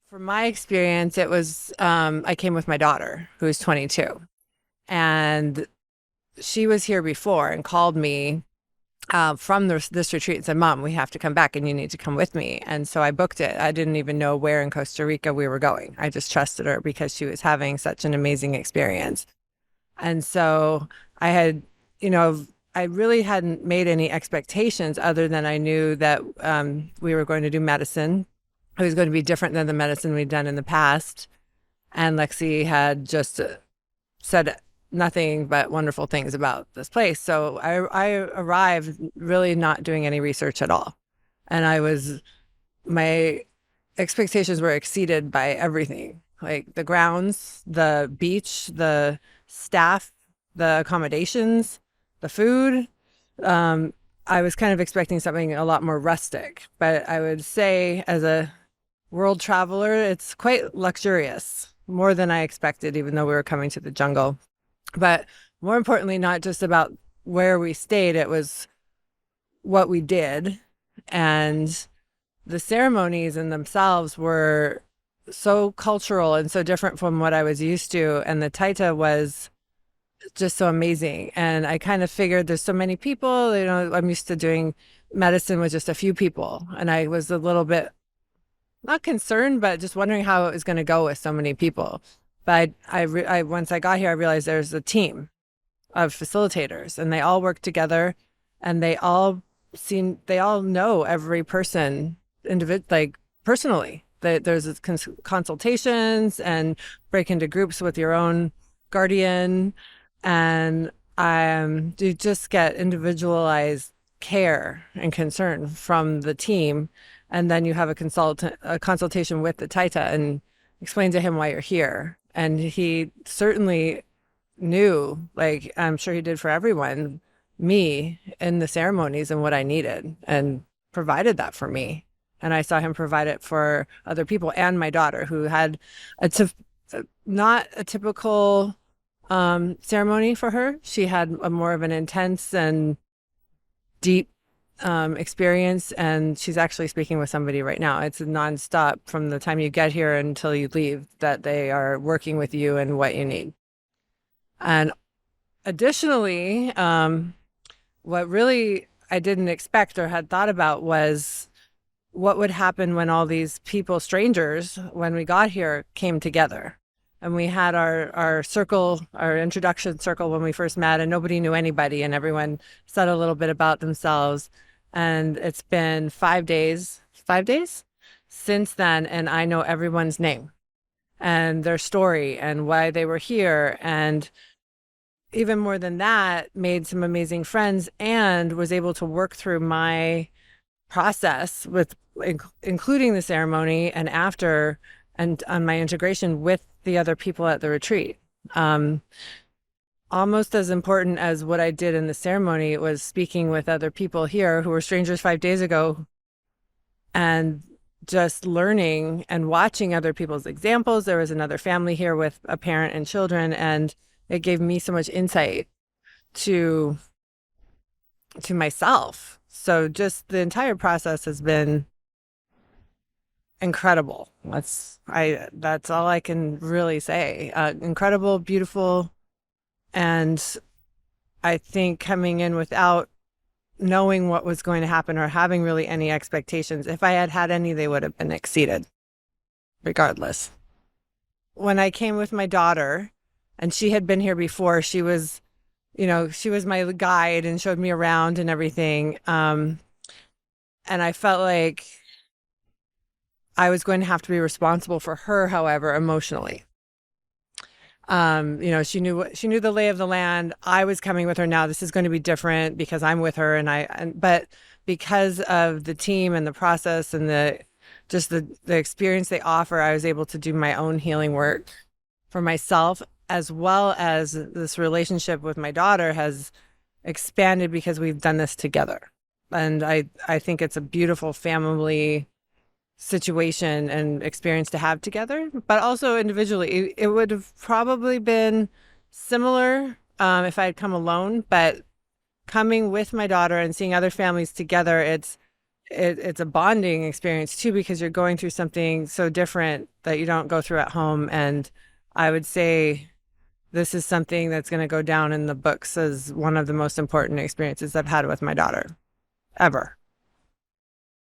From my experience, it was I came with my daughter, who's 22, and she was here before and called me from this retreat and said, "Mom, we have to come back, and you need to come with me." And so I booked it. I didn't even know where in Costa Rica we were going. I just trusted her because she was having such an amazing experience. And so I had, you know, I really hadn't made any expectations other than I knew that we were going to do medicine. It was going to be different than the medicine we'd done in the past. And Lexi had just said nothing but wonderful things about this place. So I arrived really not doing any research at all. And my expectations were exceeded by everything, like the grounds, the beach, the staff, the accommodations, the food. I was kind of expecting something a lot more rustic, but I would say as a world traveler, it's quite luxurious, more than I expected, even though we were coming to the jungle. But more importantly, not just about where we stayed, it was what we did. And the ceremonies in themselves were so cultural and so different from what I was used to. And the Taita was just so amazing. And I kind of figured there's so many people, I'm used to doing medicine with just a few people. And I was a little bit not concerned, but just wondering how it was going to go with so many people. But once I got here, I realized there's a team of facilitators, and they all work together, and they all know every person personally. There's consultations and break into groups with your own guardian, and you just get individualized care and concern from the team. And then you have a consultation with the Taita and explain to him why you're here. And he certainly knew, like I'm sure he did for everyone, me in the ceremonies and what I needed, and provided that for me. And I saw him provide it for other people and my daughter, who had not a typical ceremony for her. She had a more of an intense and deep experience, and she's actually speaking with somebody right now. It's nonstop from the time you get here until you leave, that they are working with you and what you need. And additionally, what really I didn't expect or had thought about was what would happen when all these people, strangers, when we got here, came together. And we had our circle, our introduction circle when we first met, and nobody knew anybody, and everyone said a little bit about themselves. And it's been 5 days since then, and I know everyone's name and their story and why they were here. And even more than that, made some amazing friends and was able to work through my process with including the ceremony and after, and on my integration with the other people at the retreat. Almost as important as what I did in the ceremony was speaking with other people here who were strangers 5 days ago, and just learning and watching other people's examples. There was another family here with a parent and children, and it gave me so much insight to myself. So just the entire process has been incredible. That's all I can really say. Incredible, beautiful. And I think coming in without knowing what was going to happen or having really any expectations, if I had had any, they would have been exceeded regardless. When I came with my daughter, and she had been here before, she was my guide and showed me around and everything. And I felt like I was going to have to be responsible for her, however, emotionally. She knew the lay of the land. I was coming with her now. This is going to be different because I'm with her, but because of the team and the process and the experience they offer, I was able to do my own healing work for myself, as well as this relationship with my daughter has expanded because we've done this together. And I think it's a beautiful family situation and experience to have together, but also individually. It would have probably been similar if I had come alone, but coming with my daughter and seeing other families together, it's a bonding experience too, because you're going through something so different that you don't go through at home. And I would say this is something that's going to go down in the books as one of the most important experiences I've had with my daughter ever.